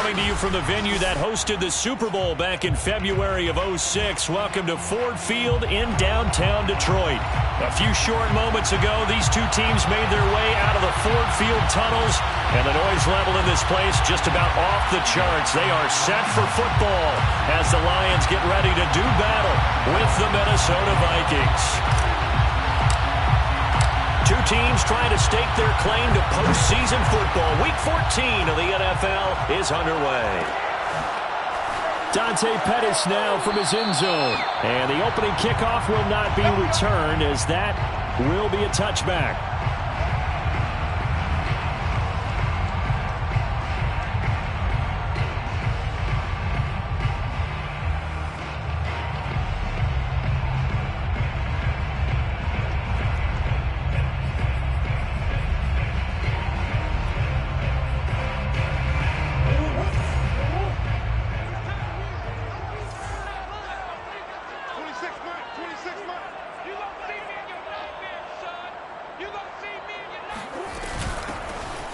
coming to you from the venue that hosted the Super Bowl back in February of '06. Welcome to Ford Field in downtown Detroit. A few short moments ago, these two teams made their way out of the Ford Field tunnels, and the noise level in this place just about off the charts. They are set for football as the Lions get ready to do battle with the Minnesota Vikings. Two teams trying to stake their claim to postseason football. Week 14 of the NFL is underway. Dante Pettis now from his end zone. And the opening kickoff will not be returned, as that will be a touchback.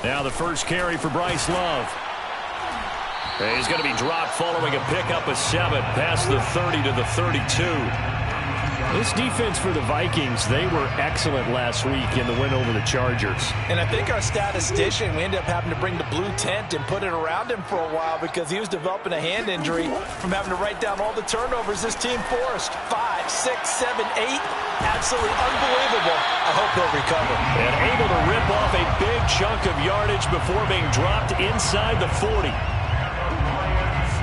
Now the first carry for Bryce Love. He's going to be dropped following a pickup of 7 past the 30 to the 32. This defense for the Vikings, they were excellent last week in the win over the Chargers. And I think our statistician, we ended up having to bring the blue tent and put it around him for a while because he was developing a hand injury from having to write down all the turnovers this team forced. 5, 6, 7, 8. Absolutely unbelievable. I hope he'll recover. And able to rip off a big chunk of yardage before being dropped inside the 40.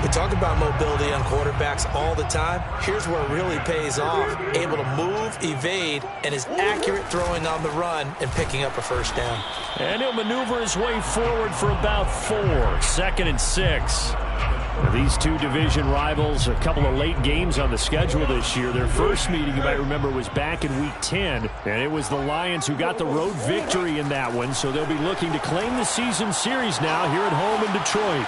We talk about mobility on quarterbacks all the time. Here's where it really pays off. Able to move, evade, and is accurate throwing on the run and picking up a first down. And he'll maneuver his way forward for about 4. 2nd and 6. These two division rivals, a couple of late games on the schedule this year. Their first meeting, you might remember, was back in Week 10, and it was the Lions who got the road victory in that one, so they'll be looking to claim the season series now here at home in Detroit.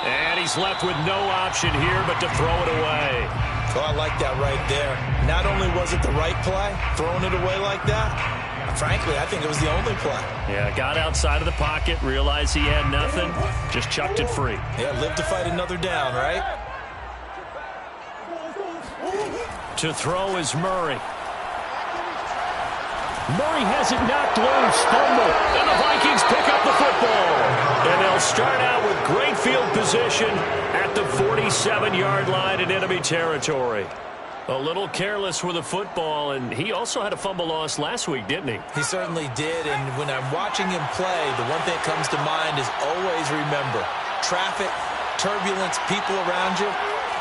And he's left with no option here but to throw it away. Oh, I like that right there. Not only was it the right play, throwing it away like that, frankly, I think it was the only play. Yeah, got outside of the pocket, realized he had nothing, just chucked it free. Yeah, live to fight another down, right? To throw is Murray. Murray has it knocked loose, fumble, and the Vikings pick up the football. And they'll start out with great field position at the 47-yard line in enemy territory. A little careless with the football, and he also had a fumble loss last week, didn't he? He certainly did, and when I'm watching him play, the one thing that comes to mind is always remember, traffic, turbulence, people around you,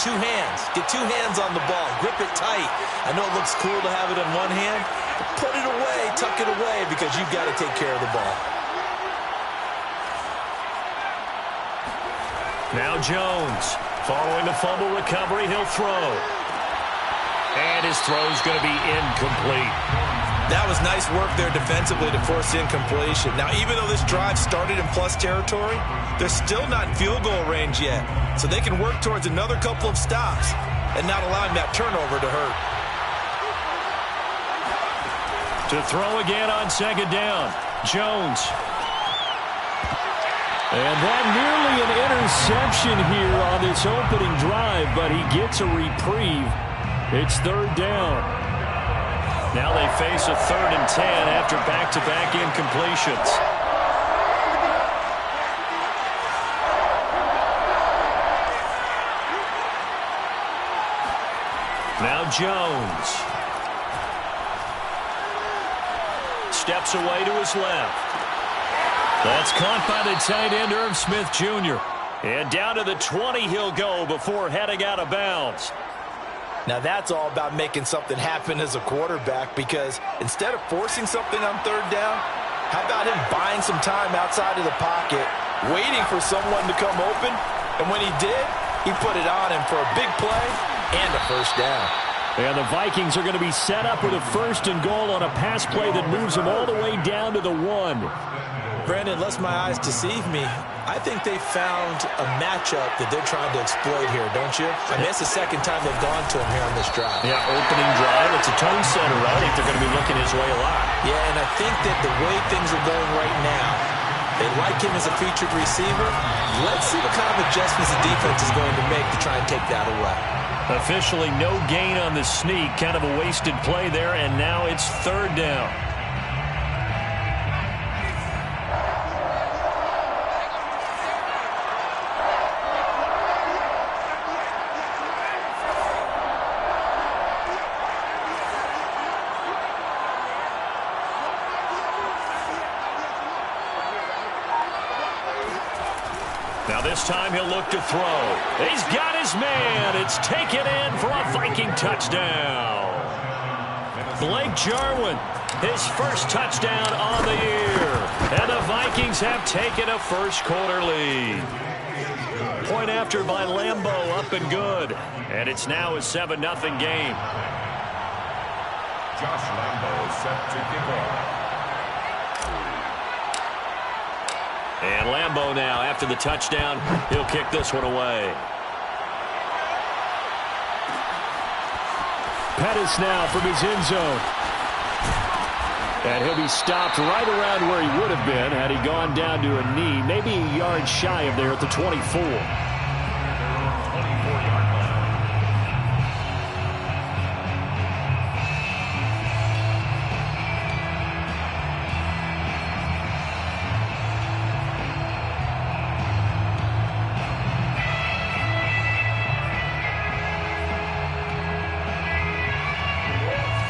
2 hands. Get 2 hands on the ball. Grip it tight. I know it looks cool to have it in one hand, but put it away, tuck it away, because you've got to take care of the ball. Now Jones, following the fumble recovery, he'll throw. And his throw's going to be incomplete. That was nice work there defensively to force incompletion. Now, even though this drive started in plus territory, they're still not in field goal range yet. So they can work towards another couple of stops and not allowing that turnover to hurt. To throw again on 2nd down, Jones. And that nearly an interception here on this opening drive, but he gets a reprieve. It's 3rd down. Now they face a 3rd and 10 after back-to-back incompletions. Now Jones. Steps away to his left. That's caught by the tight end, Irv Smith Jr. And down to the 20 he'll go before heading out of bounds. Now that's all about making something happen as a quarterback, because instead of forcing something on 3rd down, how about him buying some time outside of the pocket, waiting for someone to come open, and when he did, he put it on him for a big play and a first down. And the Vikings are going to be set up with a 1st and goal on a pass play that moves them all the way down to the 1. Brandon, lest my eyes deceive me, I think they found a matchup that they're trying to exploit here, don't you? I mean, it's the 2nd time they've gone to him here on this drive. Yeah, opening drive. It's a tone setter, right? I think they're going to be looking his way a lot. Yeah, and I think that the way things are going right now, They like him as a featured receiver. Let's see what kind of adjustments the defense is going to make to try and take that away. Officially no gain on the sneak. Kind of a wasted play there, and now it's third down. Now this time he'll look to throw. He's got his man. It's taken in for a Viking touchdown. Blake Jarwin, his first touchdown on the year. And the Vikings have taken a first quarter lead. Point after by Lambo, up and good. And it's now a 7-0 game. Josh Lambo set to kick off. And Lambo now, after the touchdown, he'll kick this one away. Pettis now from his end zone. And he'll be stopped right around where he would have been had he gone down to a knee, maybe a yard shy of there at the 24.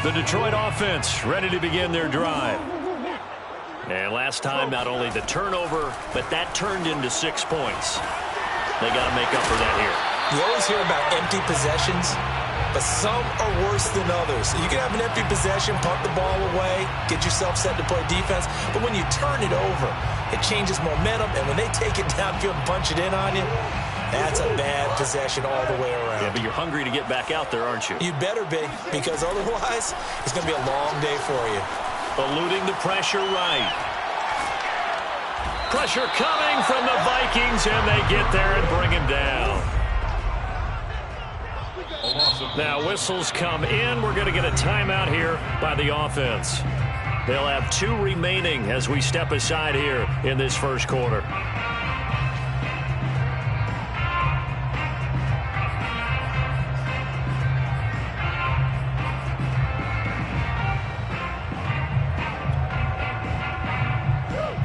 The Detroit offense ready to begin their drive. And last time, not only the turnover, but that turned into 6 points. They got to make up for that here. You always hear about empty possessions, but some are worse than others. You can have an empty possession, punt the ball away, get yourself set to play defense, but when you turn it over, it changes momentum, and when they take it downfield and punch it in on you, that's a bad possession all the way around. Yeah, but you're hungry to get back out there, aren't you? You better be, because otherwise, it's going to be a long day for you. Eluding the pressure right. Pressure coming from the Vikings, and they get there and bring him down. Now, whistles come in. We're going to get a timeout here by the offense. They'll have 2 remaining as we step aside here in this first quarter.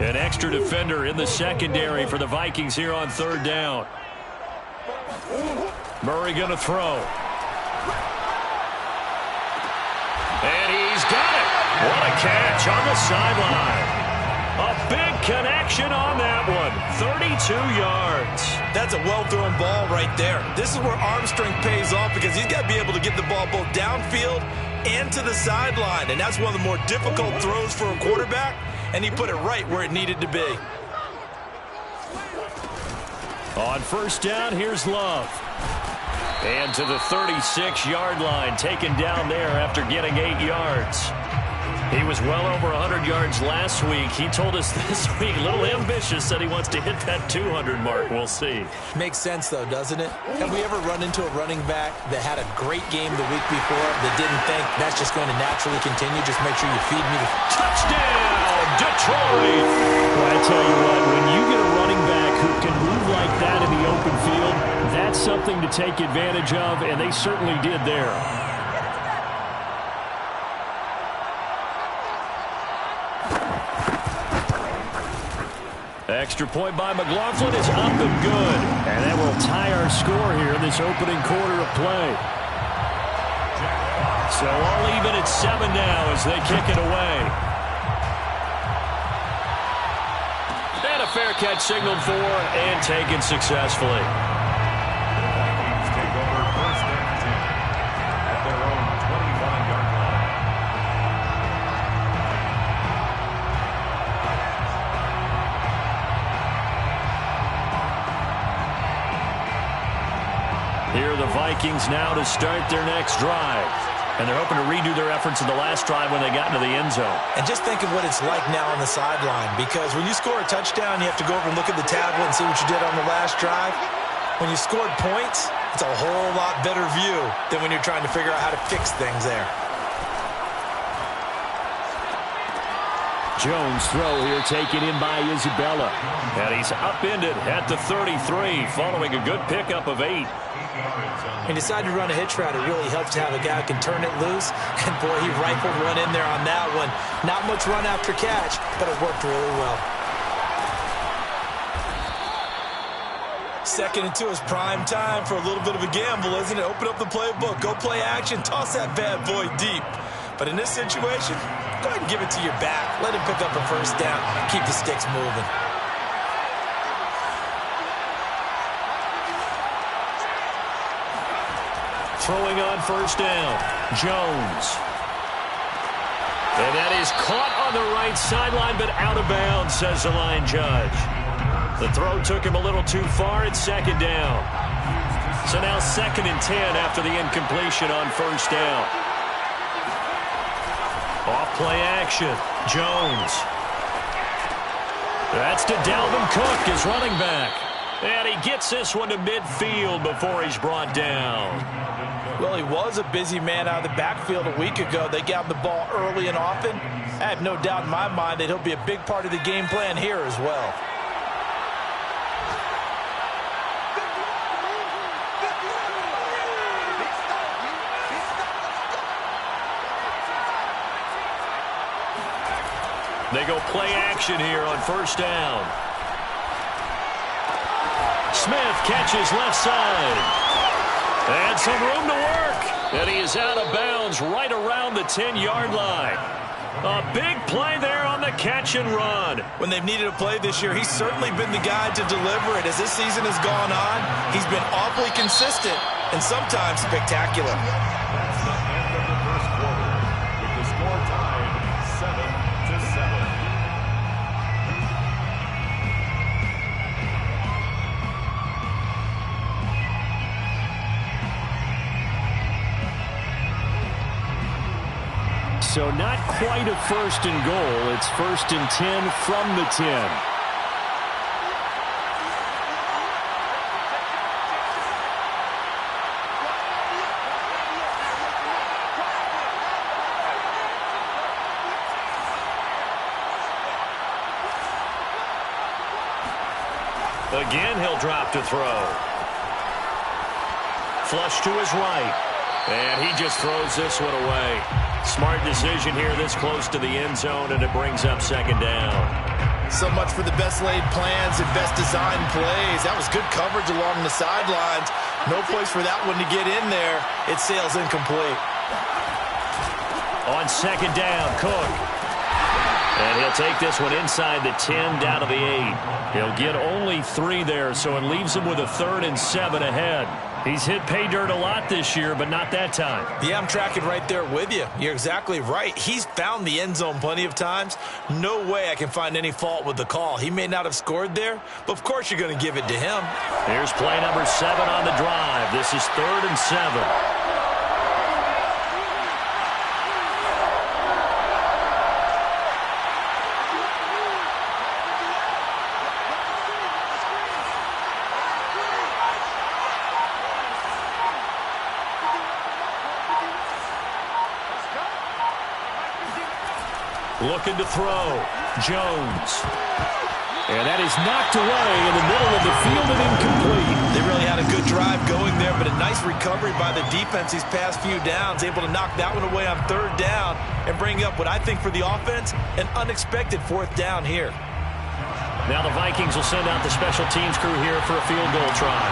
An extra defender in the secondary for the Vikings here on third down. Murray going to throw. And he's got it. What a catch on the sideline. A big connection on that one. 32 yards. That's a well-thrown ball right there. This is where arm strength pays off because he's got to be able to get the ball both downfield and to the sideline. And that's one of the more difficult throws for a quarterback. And he put it right where it needed to be. On first down, here's Love. And to the 36-yard line, taken down there after getting 8 yards. He was well over 100 yards last week. He told us this week, a little ambitious, said he wants to hit that 200 mark. We'll see. Makes sense, though, doesn't it? Have we ever run into a running back that had a great game the week before that didn't think that's just going to naturally continue? Just make sure you feed me the touchdown, Detroit! Well, I tell you what, when you get a running back who can move like that in the open field, that's something to take advantage of, and they certainly did there. Extra point by McLaughlin is up and good. And that will tie our score here in this opening quarter of play. So all even at 7 now as they kick it away. And a fair catch signaled for and taken successfully. Vikings take over first and 10 at their own 25-yard line. Here are the Vikings now to start their next drive. And they're hoping to redo their efforts in the last drive when they got into the end zone. And just think of what it's like now on the sideline. Because when you score a touchdown, you have to go over and look at the tablet and see what you did on the last drive. When you scored points, it's a whole lot better view than when you're trying to figure out how to fix things there. Jones throw here taken in by Isabella. And he's upended at the 33 following a good pickup of 8. He decided to run a hitch route. It really helps to have a guy who can turn it loose. And, boy, he rifled one in there on that one. Not much run after catch, but it worked really well. 2nd and 2 is prime time for a little bit of a gamble, isn't it? Open up the playbook. Go play action. Toss that bad boy deep. But in this situation, go ahead and give it to your back. Let him pick up a first down. Keep the sticks moving. Throwing on first down, Jones. And that is caught on the right sideline, but out of bounds, says the line judge. The throw took him a little too far. It's 2nd down. So now 2nd and 10 after the incompletion on first down. Off play action, Jones. That's to Dalvin Cook, his running back. And he gets this one to midfield before he's brought down. Well, he was a busy man out of the backfield a week ago. They got him the ball early and often. I have no doubt in my mind that he'll be a big part of the game plan here as well. They go play action here on first down. Smith catches left side. And some room to work. And he is out of bounds right around the 10-yard line. A big play there on the catch and run. When they've needed a play this year, he's certainly been the guy to deliver it. As this season has gone on, he's been awfully consistent and sometimes spectacular. That's the end of the first quarter, with the score tied 7-7. So not quite a 1st and goal. It's 1st and 10 from the 10. Again, he'll drop to throw. Flush to his right. And he just throws this one away. Smart decision here this close to the end zone, and it brings up 2nd down. So much for the best laid plans and best designed plays. That was good coverage along the sidelines. No place for that one to get in there. It sails incomplete. On 2nd down, Cook. And he'll take this one inside the 10 down to the 8. He'll get only 3 there, so it leaves him with a 3rd and 7 ahead. He's hit pay dirt a lot this year, but not that time. Yeah, I'm tracking right there with you. You're exactly right. He's found the end zone plenty of times. No way I can find any fault with the call. He may not have scored there, but of course you're going to give it to him. Here's play number 7 on the drive. This is 3rd and 7. Looking to throw. Jones. And that is knocked away in the middle of the field and incomplete. They really had a good drive going there, but a nice recovery by the defense these past few downs. Able to knock that one away on 3rd down and bring up what I think for the offense, an unexpected 4th down here. Now the Vikings will send out the special teams crew here for a field goal try.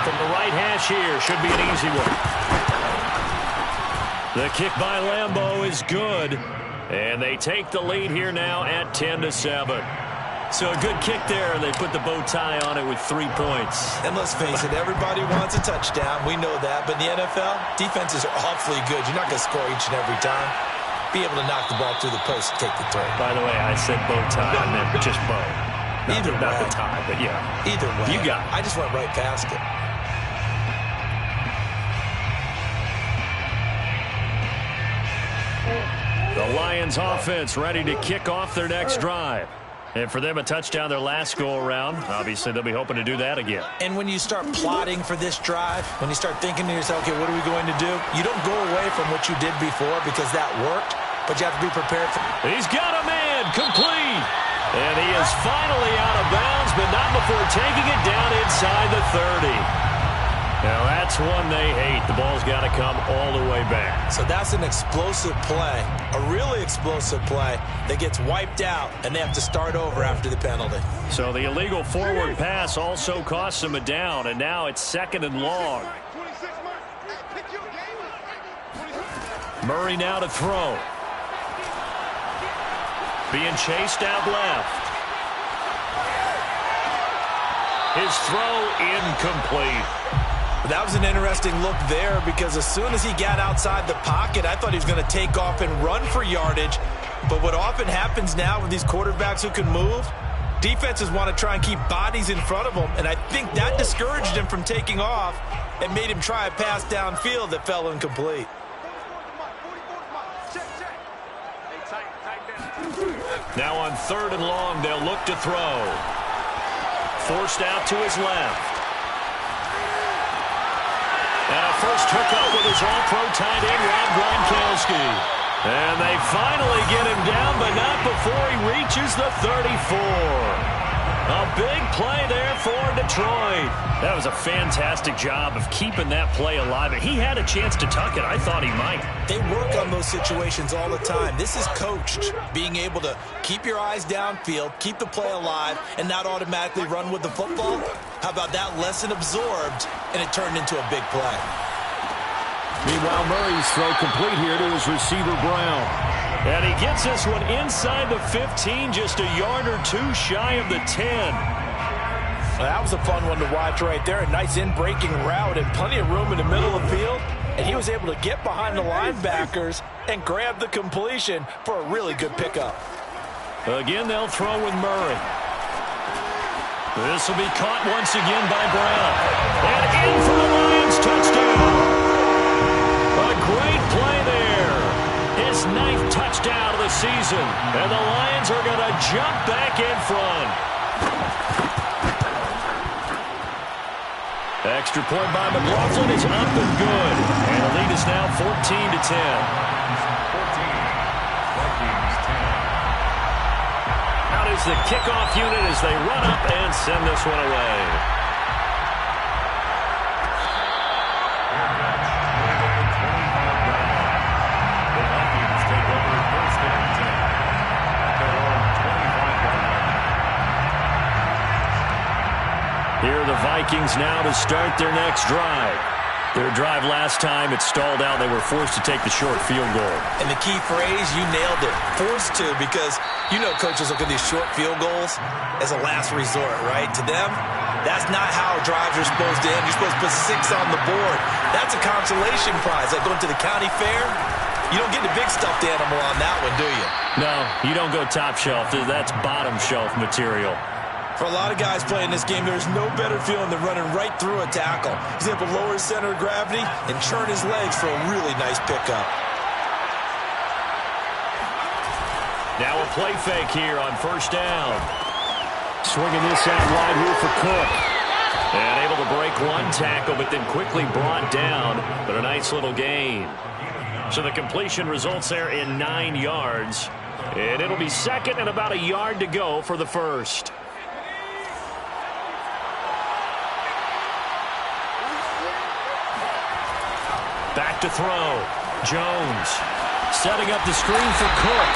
From the right hash here, should be an easy one. The kick by Lambeau is good. And they take the lead here now at 10-7. So a good kick there, and they put the bow tie on it with 3 points. And let's face it, everybody wants a touchdown. We know that. But in the NFL, defenses are awfully good. You're not going to score each and every time. Be able to knock the ball through the post and take the throw. By the way, I said bow tie. I meant just bow. Not the tie, but yeah. Either way. You got it. I just went right past it. The Lions offense ready to kick off their next drive. And for them, a touchdown their last go-around. Obviously, they'll be hoping to do that again. And when you start plotting for this drive, when you start thinking to yourself, okay, what are we going to do? You don't go away from what you did before because that worked. but you have to be prepared for it. He's got a man, complete. And he is finally out of bounds, but not before taking it down inside the 30. Now that's one they hate. The ball's got to come all the way back. So that's an explosive play, a really explosive play that gets wiped out, and they have to start over after the penalty. So the illegal forward pass also costs them a down, and now it's 2nd and long. Murray now to throw. Being chased out left. His throw incomplete. That was an interesting look there because as soon as he got outside the pocket, I thought he was going to take off and run for yardage. But what often happens now with these quarterbacks who can move, defenses want to try and keep bodies in front of them, and I think that discouraged him from taking off and made him try a pass downfield that fell incomplete. Now on 3rd and long, they'll look to throw. Forced out to his left. And a first hookup with his all-pro tight end, Rob Gronkowski. And they finally get him down, but not before he reaches the 34. A big play there for Detroit. That was a fantastic job of keeping that play alive. He had a chance to tuck it. I thought he might. They work on those situations all the time. This is coached, being able to keep your eyes downfield, keep the play alive, and not automatically run with the football. How about that lesson absorbed, and it turned into a big play. Meanwhile, Murray's throw complete here to his receiver, Brown. And he gets this one inside the 15, just a yard or two shy of the 10. Well, that was a fun one to watch right there. A nice in-breaking route and plenty of room in the middle of the field. And he was able to get behind the linebackers and grab the completion for a really good pickup. Again, they'll throw with Murray. This will be caught once again by Brown. And in for the Lions, touchdown. A great play there. His 9th touchdown of the season. And the Lions are going to jump back in front. Extra point by McLaughlin is up and good. And the lead is now 14-10. Is the kickoff unit as they run up and send this one away. The Vikings take over 1st and 10 at their own 25-yard line. Here are the Vikings now to start their next drive. Their drive last time, it stalled out. They were forced to take the short field goal. And the key phrase, you nailed it, forced to, because you know coaches look at these short field goals as a last resort, right? To them, that's not how drives are supposed to end. You're supposed to put 6 on the board. That's a consolation prize. Like going to the county fair, you don't get the big stuffed animal on that one, do you? No, you don't go top shelf. That's bottom shelf material. For a lot of guys playing this game, there's no better feeling than running right through a tackle. He's able to lower his center of gravity and churn his legs for a really nice pickup. Now a play fake here on 1st down. Swinging this out wide here for Cook. And able to break one tackle, but then quickly brought down. But a nice little gain. So the completion results there in 9 yards. And it'll be 2nd and about a yard to go for the 1st. Back to throw. Jones setting up the screen for Cook.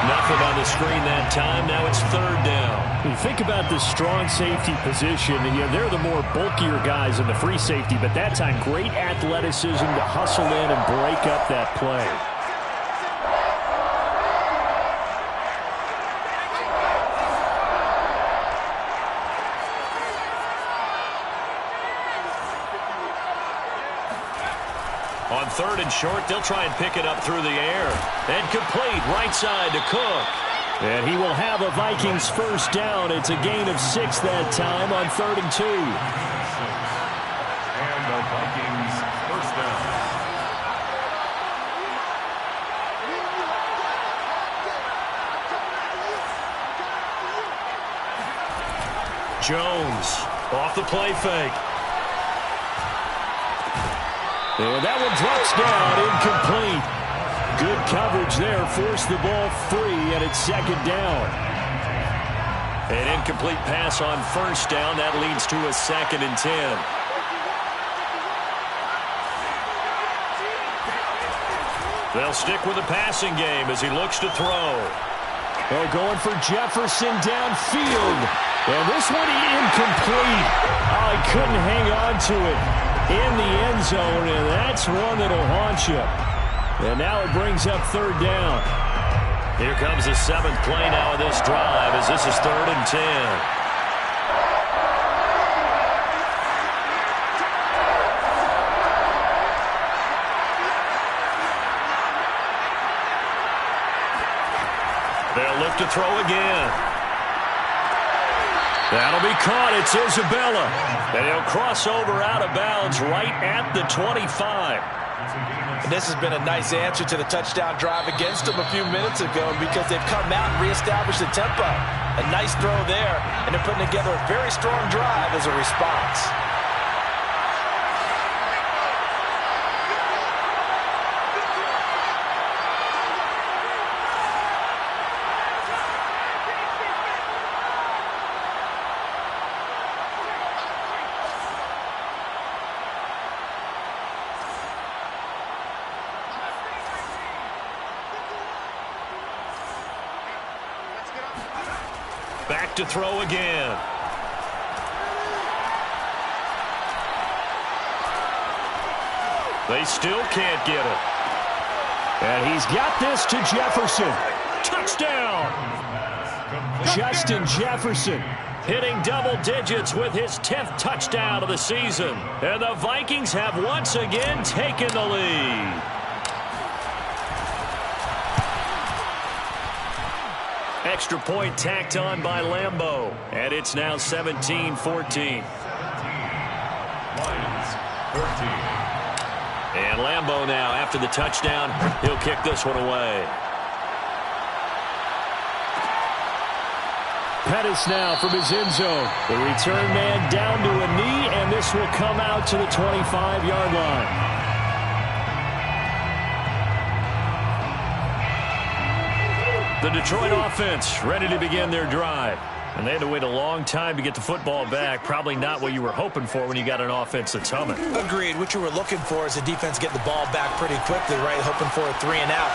Nothing on the screen that time. Now it's 3rd down. You think about the strong safety position, and they're the more bulkier guys in the free safety, but that time great athleticism to hustle in and break up that play. On 3rd and short, they'll try and pick it up through the air. And complete right side to Cook. And he will have a Vikings 1st down. It's a gain of 6 that time on 3rd and 2. And the Vikings 1st down. Jones off the play fake. And that one drops down, incomplete. Good coverage there. Forced the ball free, and it's second down. An incomplete pass on first down. That leads to a 2nd and 10. They'll stick with the passing game as he looks to throw. They're going for Jefferson downfield. And this one incomplete. Oh, he couldn't hang on to it in the end zone, and that's one that'll haunt you. And now it brings up 3rd down. Here comes the 7th play now of this drive as this is 3rd and 10. They'll look to throw again. That'll be caught. It's Isabella. And he'll cross over out of bounds right at the 25. And this has been a nice answer to the touchdown drive against them a few minutes ago because they've come out and reestablished the tempo. A nice throw there, and they're putting together a very strong drive as a response. Back to throw again. They still can't get it. And he's got this to Jefferson. Touchdown! Justin Jefferson hitting double digits with his 10th touchdown of the season. And the Vikings have once again taken the lead. Extra point tacked on by Lambeau. And it's now 17-14. Lions, 13. And Lambeau now, after the touchdown, he'll kick this one away. Pettis now from his end zone. The return man down to a knee, and this will come out to the 25-yard line. The Detroit offense ready to begin their drive. And they had to wait a long time to get the football back. Probably not what you were hoping for when you got an offense that's humming. Agreed. What you were looking for is the defense getting the ball back pretty quickly, right? Hoping for a 3 and out.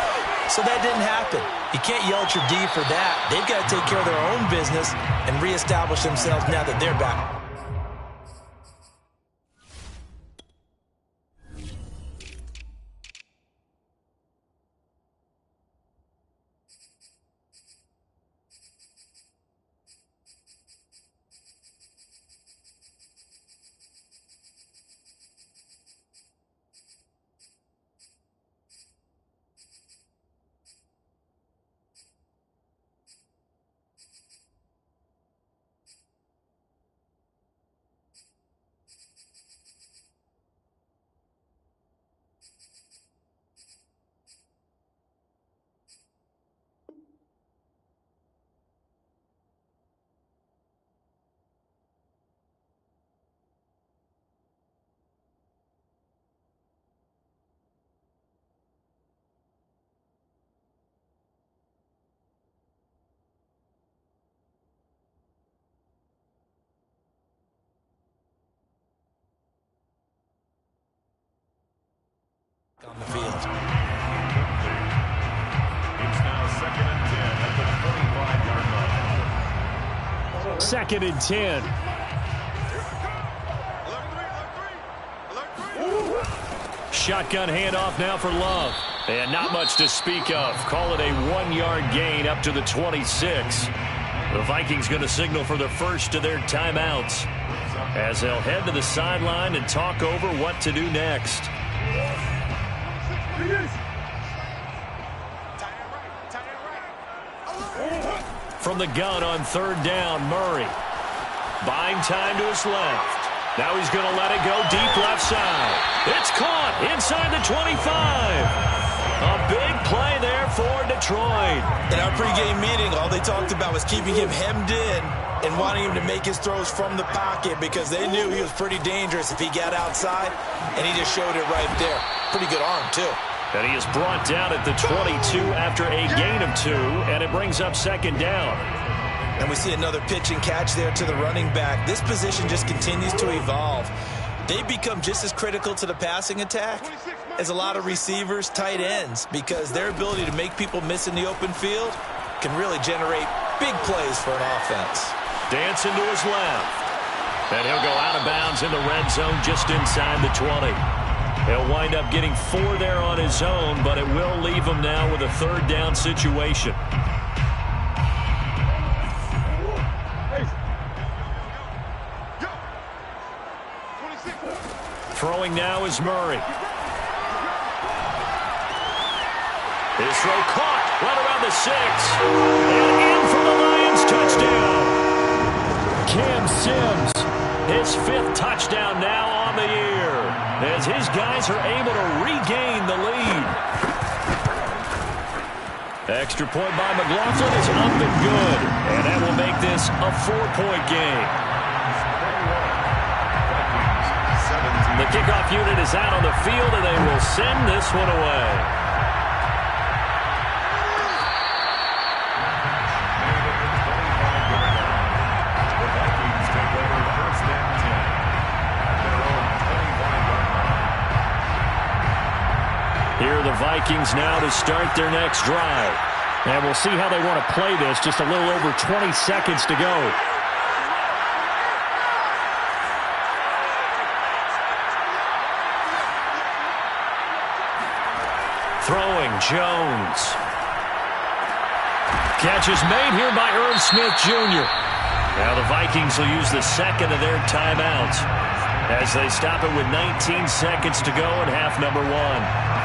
So that didn't happen. You can't yell at your D for that. They've got to take care of their own business and reestablish themselves now that they're back. On the field. It's now 2nd and 10 at the 25-yard line. 2nd and 10. Shotgun handoff now for Love. And not much to speak of. Call it a 1-yard gain up to the 26. The Vikings going to signal for the first of their timeouts as they'll head to the sideline and talk over what to do next. From the gun on 3rd down, Murray. Buying time to his left. Now he's going to let it go deep left side. It's caught inside the 25. A big play there for Detroit. In our pregame meeting, all they talked about was keeping him hemmed in and wanting him to make his throws from the pocket because they knew he was pretty dangerous if he got outside, and he just showed it right there. Pretty good arm, too. And he is brought down at the 22 after a gain of 2, and it brings up second down. And we see another pitch and catch there to the running back. This position just continues to evolve. They become just as critical to the passing attack as a lot of receivers, tight ends, because their ability to make people miss in the open field can really generate big plays for an offense. Dancing to his left. And he'll go out of bounds in the red zone just inside the 20. He'll wind up getting 4 there on his own, but it will leave him now with a third down situation. Throwing now is Murray. His throw caught right around the 6. And in for the Lions touchdown. Cam Sims, his 5th touchdown now on the year, as his guys are able to regain the lead. Extra point by McLaughlin is up and good, and that will make this a 4-point game. The kickoff unit is out on the field, and they will send this one away. Here are the Vikings now to start their next drive. And we'll see how they want to play this. Just a little over 20 seconds to go. Throwing, Jones. Catch is made here by Irv Smith Jr. Now the Vikings will use the second of their timeouts as they stop it with 19 seconds to go in half number 1.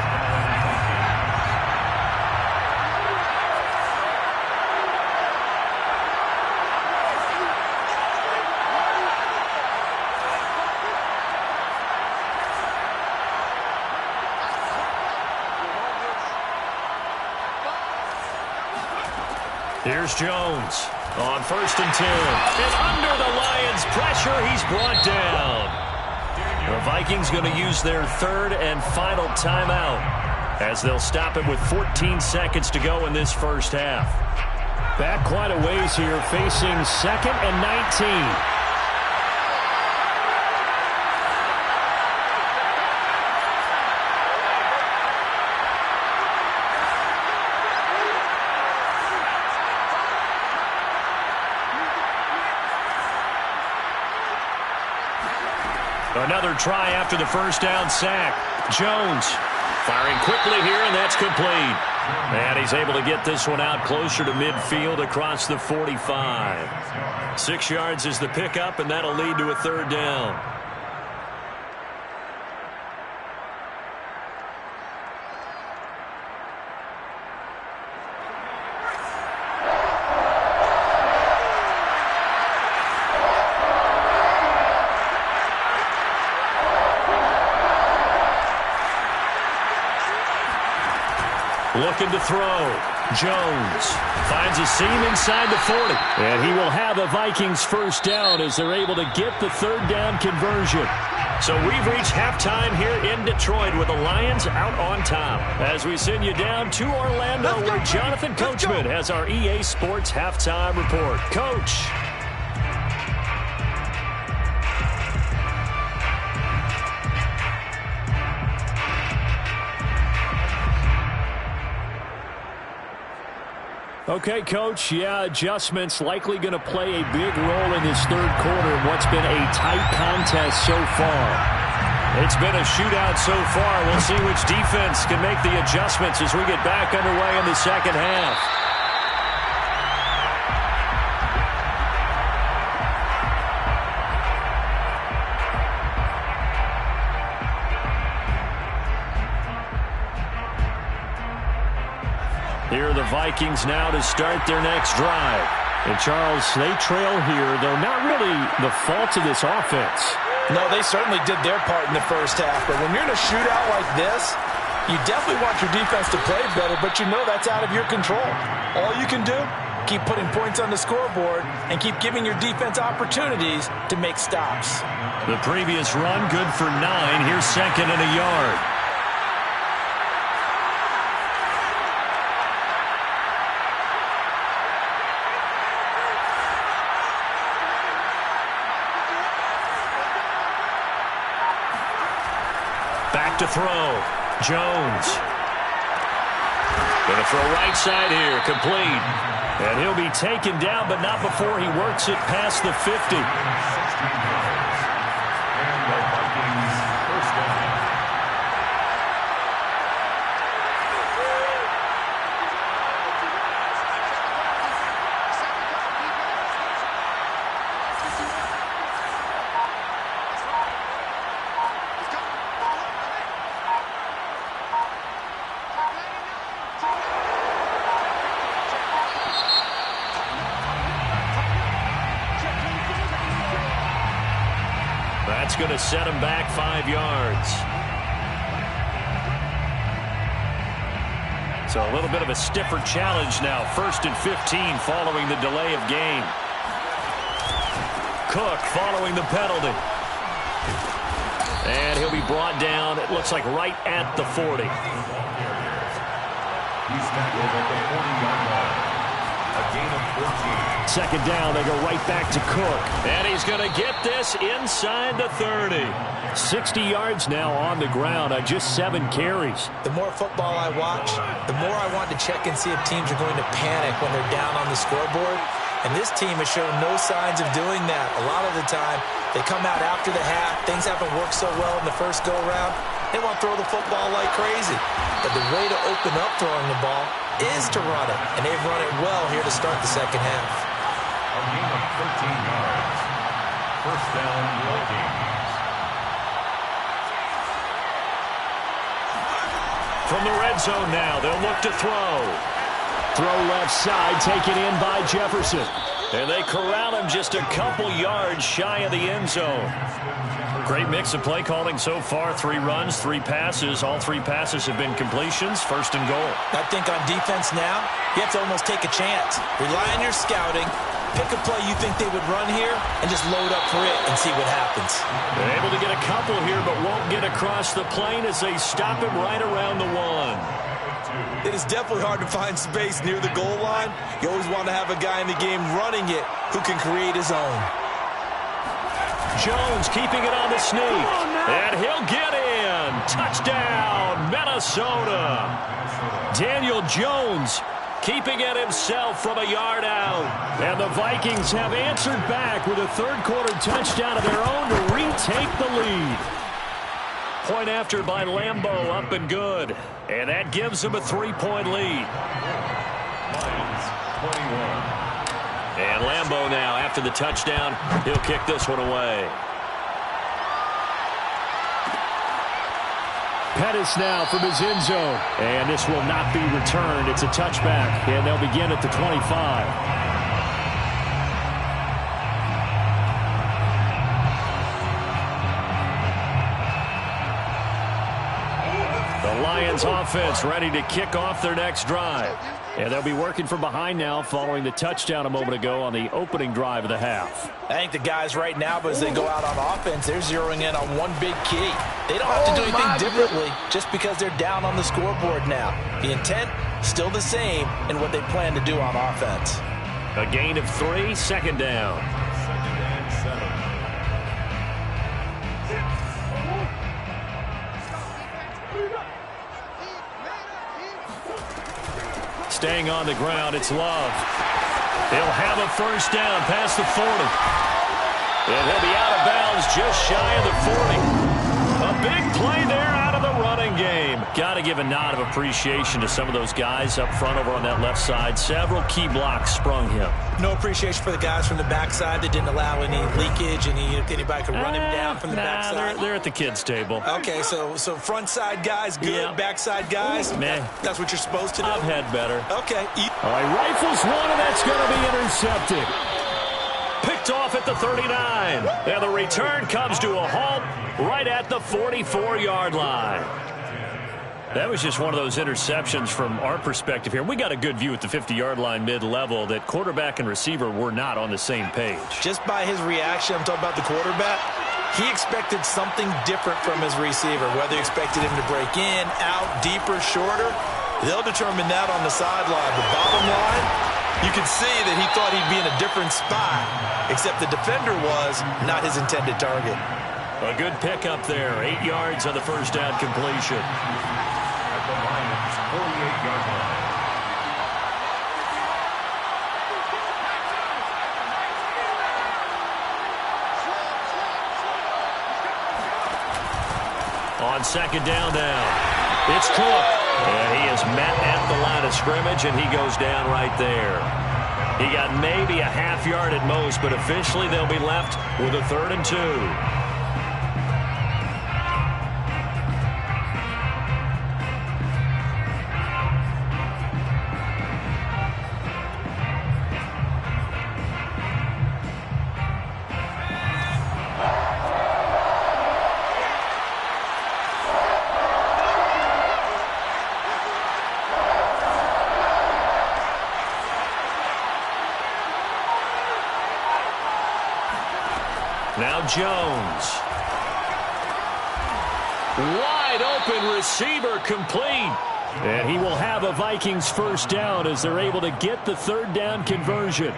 Here's Jones on 1st and 10. And under the Lions' pressure, he's brought down. The Vikings going to use their 3rd and final timeout as they'll stop it with 14 seconds to go in this first half. Back quite a ways here, facing 2nd and 19. Another try after the first down sack. Jones firing quickly here, and that's complete. And he's able to get this one out closer to midfield across the 45. 6 yards is the pickup, and that'll lead to a 3rd down. Looking to throw. Jones finds a seam inside the 40. And he will have the Vikings first down as they're able to get the 3rd down conversion. So we've reached halftime here in Detroit with the Lions out on top. As we send you down to Orlando where Jonathan Coachman has our EA Sports halftime report. Coach. Okay, Coach, adjustments likely going to play a big role in this 3rd quarter in what's been a tight contest so far. It's been a shootout so far. We'll see which defense can make the adjustments as we get back underway in the second half. Here are the Vikings now to start their next drive. And, Charles, they trail here, though not really the fault of this offense. No, they certainly did their part in the first half. But when you're in a shootout like this, you definitely want your defense to play better, but you know that's out of your control. All you can do, keep putting points on the scoreboard and keep giving your defense opportunities to make stops. The previous run good for 9. Here's 2nd and a yard. back to throw. Jones. Going to throw right side here, complete. And he'll be taken down, but not before he works it past the 50. That's going to set him back 5 yards. So a little bit of a stiffer challenge now. 1st and 15 following the delay of game. Cook following the penalty. And he'll be brought down, it looks like right at the 40. He's tackled at the 40-yard line. A gain of 14. 2nd down, they go right back to Cook. And he's going to get this inside the 30. 60 yards now on the ground on just 7 carries. The more football I watch, the more I want to check and see if teams are going to panic when they're down on the scoreboard. And this team has shown no signs of doing that. A lot of the time, they come out after the half. Things haven't worked so well in the first go-around. They want to throw the football like crazy. But the way to open up throwing the ball is to run it. And they've run it well here to start the second half. A gain of 13 yards. 1st down, Vikings. From the red zone now, they'll look to throw. Throw left side, taken in by Jefferson. And they corral him just a couple yards shy of the end zone. Great mix of play calling so far. 3 runs, 3 passes. All 3 passes have been completions. 1st and goal. I think on defense now, you have to almost take a chance. Rely on your scouting. Pick a play you think they would run here and just load up for it and see what happens. They're able to get a couple here, but won't get across the plane as they stop him right around the 1. It is definitely hard to find space near the goal line. You always want to have a guy in the game running it who can create his own. Jones keeping it on the sneak. And he'll get in. Touchdown, Minnesota. Daniel Jones keeping it himself from a yard out. And the Vikings have answered back with a 3rd quarter touchdown of their own to retake the lead. Point after by Lambeau, up and good. And that gives them a 3-point lead. Lions, 21. And Lambeau now, after the touchdown, he'll kick this one away. Pettis now from his end zone. And this will not be returned. It's a touchback. And they'll begin at the 25. The Lions offense ready to kick off their next drive. And they'll be working from behind now following the touchdown a moment ago on the opening drive of the half. I think the guys right now, as they go out on offense, they're zeroing in on one big key. They don't have to do anything differently just because they're down on the scoreboard now. The intent, still the same in what they plan to do on offense. A gain of 3, 2nd down. 2nd and 7. Staying on the ground, it's Love. He'll have a 1st down past the 40. And he'll be out of bounds just shy of the 40. A big play there out of the running game. Got to give a nod of appreciation to some of those guys up front over on that left side. Several key blocks sprung him. No appreciation for the guys from the backside that didn't allow any leakage, anybody could run him down from the backside. They're at the kids' table. Okay, so front side guys good, Yeah. Backside guys, Man. that's what you're supposed to do? I've had better. Okay. All right, rifles one, and that's going to be intercepted. Picked off at the 39. And the return comes to a halt right at the 44-yard line. That was just one of those interceptions from our perspective here. We got a good view at the 50-yard line mid-level that quarterback and receiver were not on the same page. Just by his reaction, I'm talking about the quarterback, he expected something different from his receiver, whether he expected him to break in, out, deeper, shorter. They'll determine that on the sideline. The bottom line, you can see that he thought he'd be in a different spot, except the defender was not his intended target. A good pickup there. 8 yards on the first down completion. At the Lions' 48-yard line. On second down now, it's Cook. And he is met at the line of scrimmage, and he goes down right there. He got maybe a half yard at most, but officially they'll be left with a 3rd and 2. Now Jones. Wide open receiver complete. And he will have a Vikings first down as they're able to get the 3rd down conversion.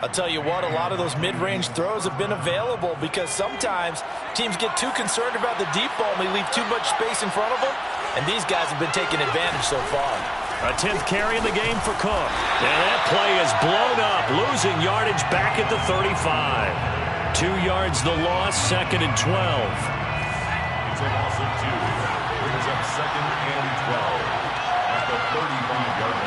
I'll tell you what, a lot of those mid-range throws have been available because sometimes teams get too concerned about the deep ball and they leave too much space in front of them. And these guys have been taking advantage so far. A 10th carry in the game for Cook. And that play is blown up, losing yardage back at the 35. 2 yards the loss, 2nd and 12. It's a loss of 2. Brings up 2nd and 12 at the 35-yard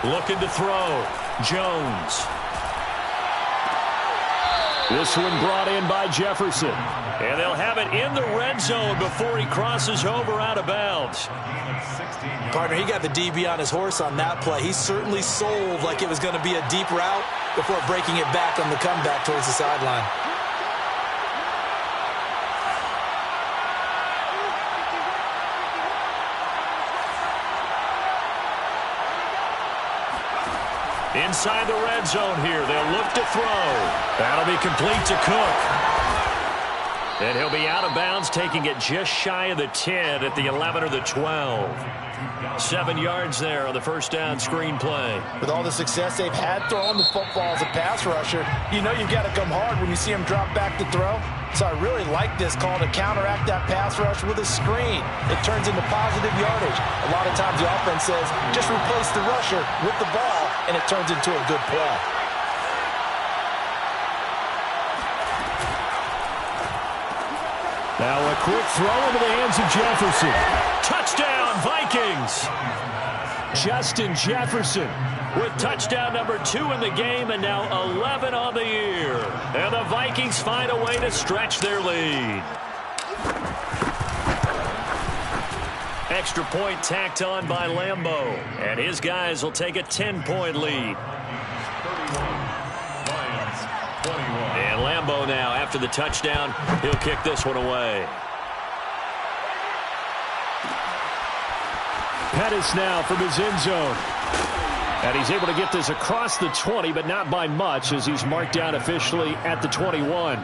line. Looking to throw. Jones. This one brought in by Jefferson. And they'll have it in the red zone before he crosses over out of bounds. Partner, he got the DB on his horse on that play. He certainly sold like it was going to be a deep route before breaking it back on the comeback towards the sideline. Inside the red zone here. They'll look to throw. That'll be complete to Cook. And he'll be out of bounds, taking it just shy of the 10 at the 11 or the 12. 7 yards there on the first down screen play. With all the success they've had throwing the football as a pass rusher, you know you've got to come hard when you see him drop back to throw. So I really like this call to counteract that pass rush with a screen. It turns into positive yardage. A lot of times the offense says, just replace the rusher with the ball, and it turns into a good play. Now a quick throw into the hands of Jefferson. Touchdown, Vikings! Justin Jefferson with touchdown number 2 in the game and now 11 on the year. And the Vikings find a way to stretch their lead. Extra point tacked on by Lambeau. And his guys will take a 10-point lead. 31, Lions 21. And Lambeau now, after the touchdown, he'll kick this one away. Pettis now from his end zone. And he's able to get this across the 20, but not by much, as he's marked down officially at the 21.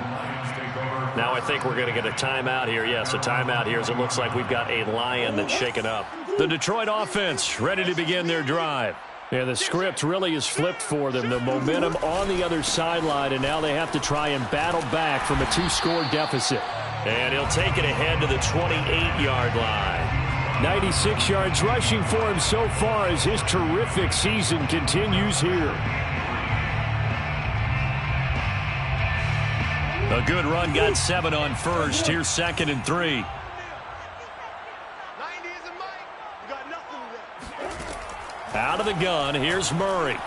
Now I think we're going to get a timeout here. Yes, a timeout here, as it looks like we've got a Lion that's shaken up. The Detroit offense ready to begin their drive. Yeah, the script really is flipped for them. The momentum on the other sideline, and now they have to try and battle back from a 2-score deficit. And he'll take it ahead to the 28-yard line. 96 yards rushing for him so far as his terrific season continues here. A good run, got 7 on first. Here's 2nd and 3. Out of the gun, here's Murray.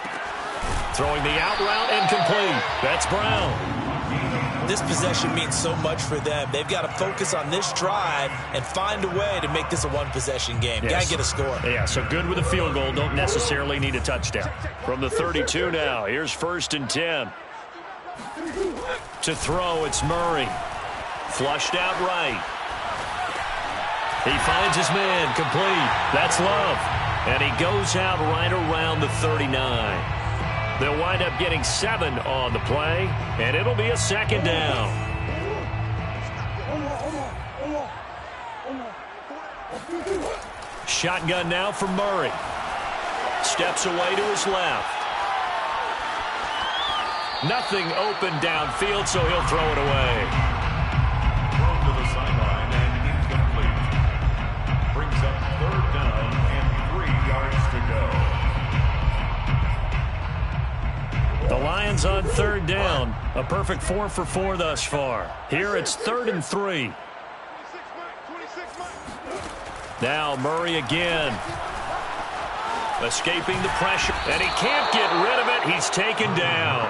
Throwing the out route and complete. That's Brown. This possession means so much for them. They've got to focus on this drive and find a way to make this a one-possession game. Yes. Got to get a score. Yeah, so good with a field goal. Don't necessarily need a touchdown. From the 32 now, here's 1st and 10. To throw, it's Murray. Flushed out right. He finds his man, complete. That's Love. And he goes out right around the 39. They'll wind up getting 7 on the play, and it'll be a 2nd down. Shotgun now for Murray. Steps away to his left. Nothing open downfield, so he'll throw it away. Thrown to the sideline and incomplete. Brings up 3rd down and 3 yards to go. The Lions on 3rd down. A perfect 4 for 4 thus far. Here it's 3rd and 3. Now Murray again. Escaping the pressure. And he can't get rid of it. He's taken down.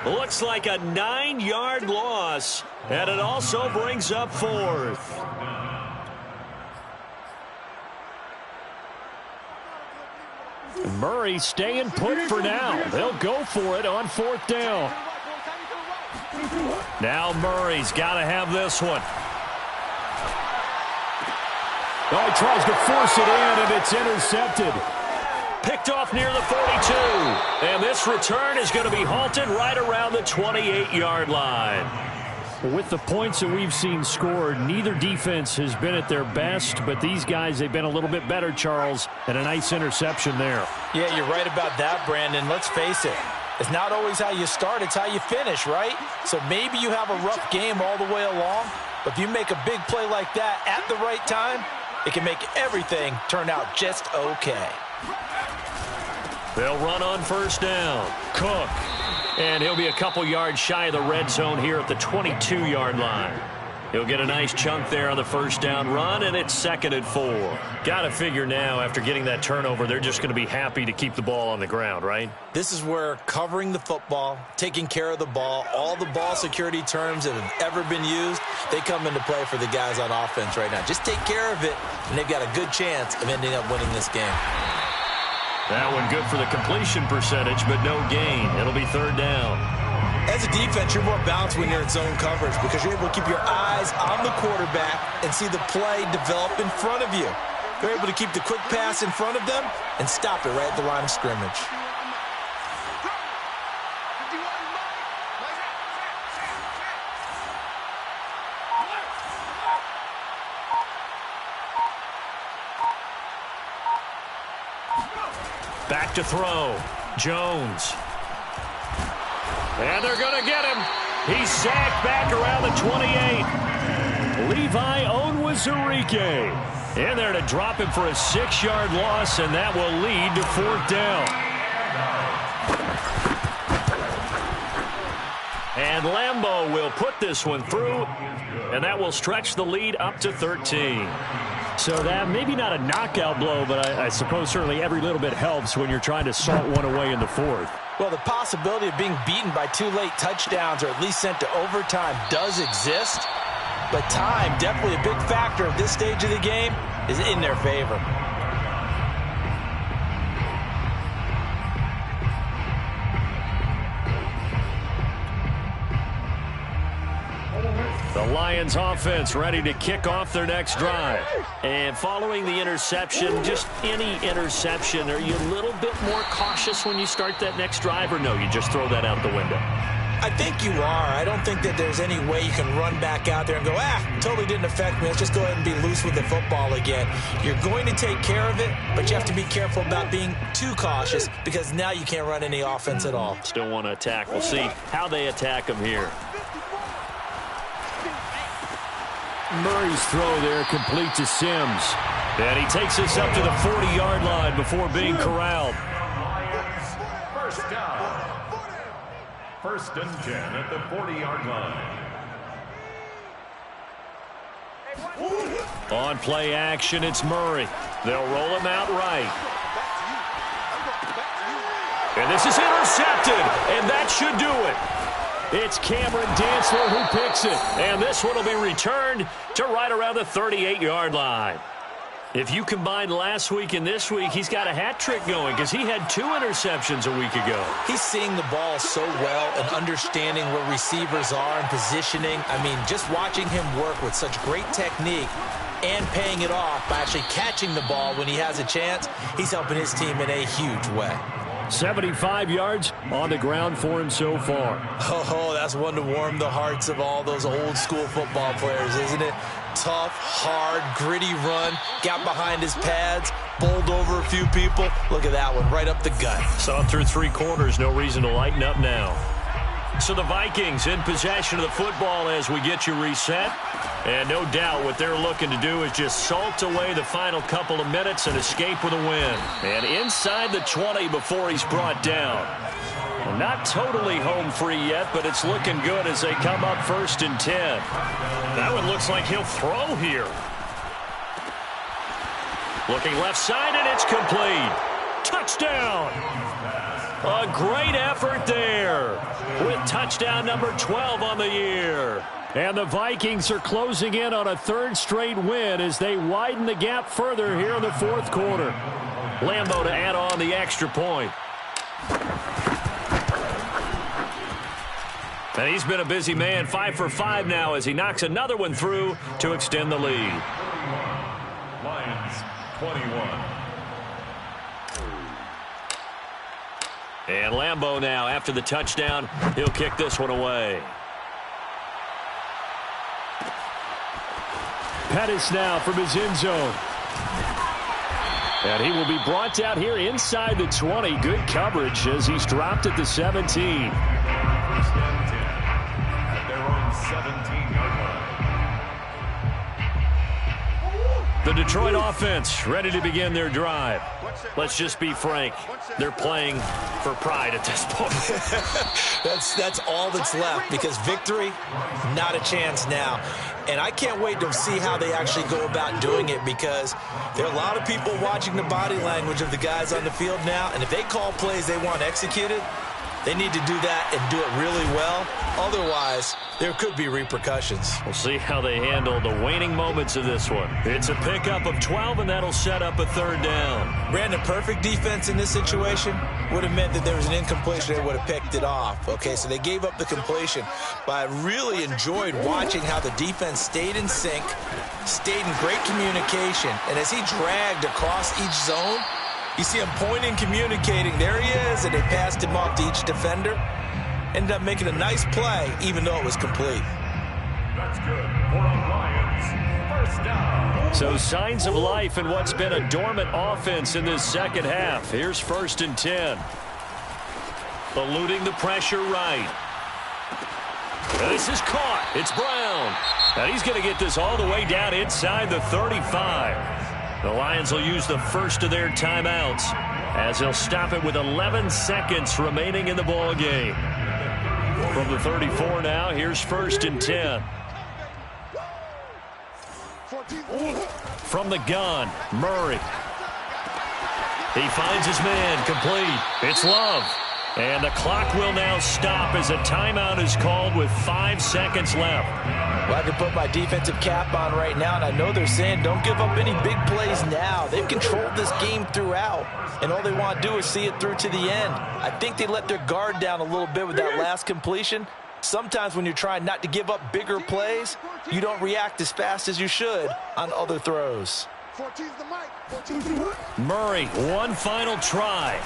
Looks like a 9-yard loss. And it also brings up 4th. Murray staying put for now. They'll go for it on 4th down. Now Murray's got to have this one. Oh, he tries to force it in, and it's intercepted. Picked off near the 42. And this return is going to be halted right around the 28-yard line. With the points that we've seen scored, neither defense has been at their best, but these guys, they've been a little bit better, Charles, and a nice interception there. Yeah, you're right about that, Brandon. Let's face it. It's not always how you start, it's how you finish, right? So maybe you have a rough game all the way along, but if you make a big play like that at the right time, it can make everything turn out just okay. They'll run on 1st down. Cook. And he'll be a couple yards shy of the red zone here at the 22-yard line. He'll get a nice chunk there on the 1st down run, and it's 2nd and 4. Got to figure now, after getting that turnover, they're just going to be happy to keep the ball on the ground, right? This is where covering the football, taking care of the ball, all the ball security terms that have ever been used, they come into play for the guys on offense right now. Just take care of it, and they've got a good chance of ending up winning this game. That one good for the completion percentage, but no gain. It'll be 3rd down. As a defense, you're more balanced when you're in zone coverage because you're able to keep your eyes on the quarterback and see the play develop in front of you. You're able to keep the quick pass in front of them and stop it right at the line of scrimmage. Back to throw. Jones. And they're going to get him. He's sacked back around the 28. Levi Onwuzurike in there to drop him for a 6-yard loss, and that will lead to 4th down. And Lambo will put this one through, and that will stretch the lead up to 13. So that maybe not a knockout blow, but I suppose certainly every little bit helps when you're trying to salt one away in the 4th. Well, the possibility of being beaten by 2 late touchdowns or at least sent to overtime does exist. But time, definitely a big factor at this stage of the game, is in their favor. The Lions offense ready to kick off their next drive. And following the interception, just any interception, are you a little bit more cautious when you start that next drive, or no, you just throw that out the window? I think you are. I don't think that there's any way you can run back out there and go, totally didn't affect me. Let's just go ahead and be loose with the football again. You're going to take care of it, but you have to be careful about being too cautious because now you can't run any offense at all. Still want to attack. We'll see how they attack them here. Murray's throw there complete to Sims. And he takes this up to the 40-yard line before being corralled. First down. 1st and 10 at the 40-yard line. On play action, it's Murray. They'll roll him out right. And this is intercepted, and that should do it. It's Cameron Dantzler who picks it. And this one will be returned to right around the 38-yard line. If you combine last week and this week, he's got a hat trick going because he had 2 interceptions a week ago. He's seeing the ball so well and understanding where receivers are and positioning. I mean, just watching him work with such great technique and paying it off by actually catching the ball when he has a chance, he's helping his team in a huge way. 75 yards on the ground for him so far. Oh, that's one to warm the hearts of all those old school football players, isn't it? Tough, hard, gritty run. Got behind his pads, bowled over a few people. Look at that one, right up the gut. Saw through 3 quarters, no reason to lighten up now. So the Vikings in possession of the football as we get you reset. And no doubt what they're looking to do is just salt away the final couple of minutes and escape with a win. And inside the 20 before he's brought down. Well, not totally home free yet, but it's looking good as they come up 1st and 10. That one looks like he'll throw here. Looking left side, and it's complete. Touchdown! A great effort there with touchdown number 12 on the year. And the Vikings are closing in on a 3rd straight win as they widen the gap further here in the 4th quarter. Lambeau to add on the extra point. And he's been a busy man, 5 for 5 now as he knocks another one through to extend the lead. Lions 21. And Lambeau now, after the touchdown, he'll kick this one away. Pettis now from his end zone. And he will be brought down here inside the 20. Good coverage as he's dropped at the 17. At their own 17-yard line. The Detroit offense ready to begin their drive. Let's just be frank. They're playing for pride at this point. That's all that's left because victory, not a chance now. And I can't wait to see how they actually go about doing it because there are a lot of people watching the body language of the guys on the field now. And if they call plays they want executed, they need to do that and do it really well. Otherwise, there could be repercussions. We'll see how they handle the waning moments of this one. It's a pickup of 12, and that'll set up a 3rd down. Brandon, perfect defense in this situation would have meant that there was an incompletion. They would have picked it off. Okay, so they gave up the completion. But I really enjoyed watching how the defense stayed in sync, stayed in great communication. And as he dragged across each zone, you see him pointing, communicating. There he is, and they passed him off to each defender. Ended up making a nice play, even though it was complete. That's good for the Lions. 1st down. So signs of life in what's been a dormant offense in this 2nd half. Here's 1st and 10. Eluding the pressure right. This is caught. It's Brown. And he's going to get this all the way down inside the 35. The Lions will use the first of their timeouts as they'll stop it with 11 seconds remaining in the ball game. From the 34 now, here's 1st and 10. From the gun, Murray. He finds his man, complete. It's Love. And the clock will now stop as a timeout is called with 5 seconds left. Well, I can put my defensive cap on right now, and I know they're saying don't give up any big plays now. They've controlled this game throughout, and all they want to do is see it through to the end. I think they let their guard down a little bit with that last completion. Sometimes when you're trying not to give up bigger plays, you don't react as fast as you should on other throws. Murray, one final try.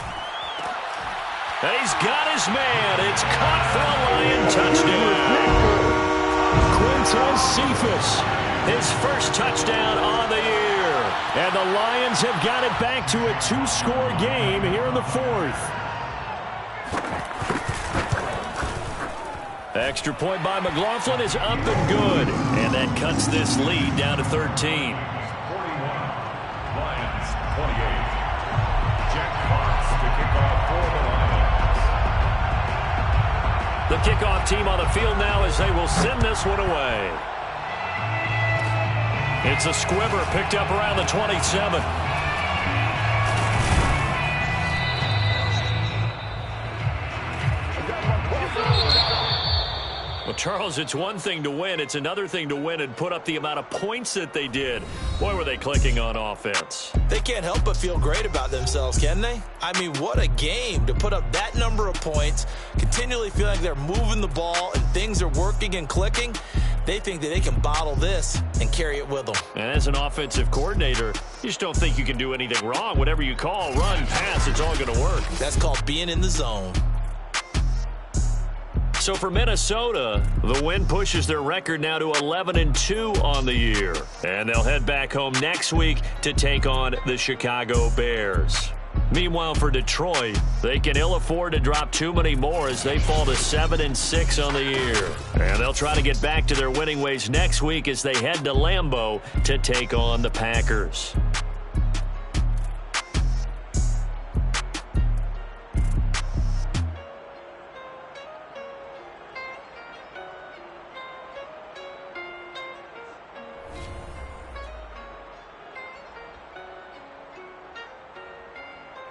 And he's got his man. It's caught for a Lion touchdown. Quintez Cephus, his first touchdown on the year. And the Lions have got it back to a 2-score game here in the 4th. Extra point by McLaughlin is up and good. And that cuts this lead down to 13. 41. Lions 28. Jack Fox to kick off for the Lions. The kickoff team on the field now as they will send this one away. It's a squibber picked up around the 27. Well, Charles, it's one thing to win. It's another thing to win and put up the amount of points that they did. Boy, were they clicking on offense. They can't help but feel great about themselves, can they? I mean, what a game to put up that number of points, continually feel like they're moving the ball and things are working and clicking. They think that they can bottle this and carry it with them. And as an offensive coordinator, you just don't think you can do anything wrong. Whatever you call, run, pass, it's all going to work. That's called being in the zone. So for Minnesota, the win pushes their record now to 11-2 on the year. And they'll head back home next week to take on the Chicago Bears. Meanwhile, for Detroit, they can ill afford to drop too many more as they fall to 7-6 on the year. And they'll try to get back to their winning ways next week as they head to Lambeau to take on the Packers.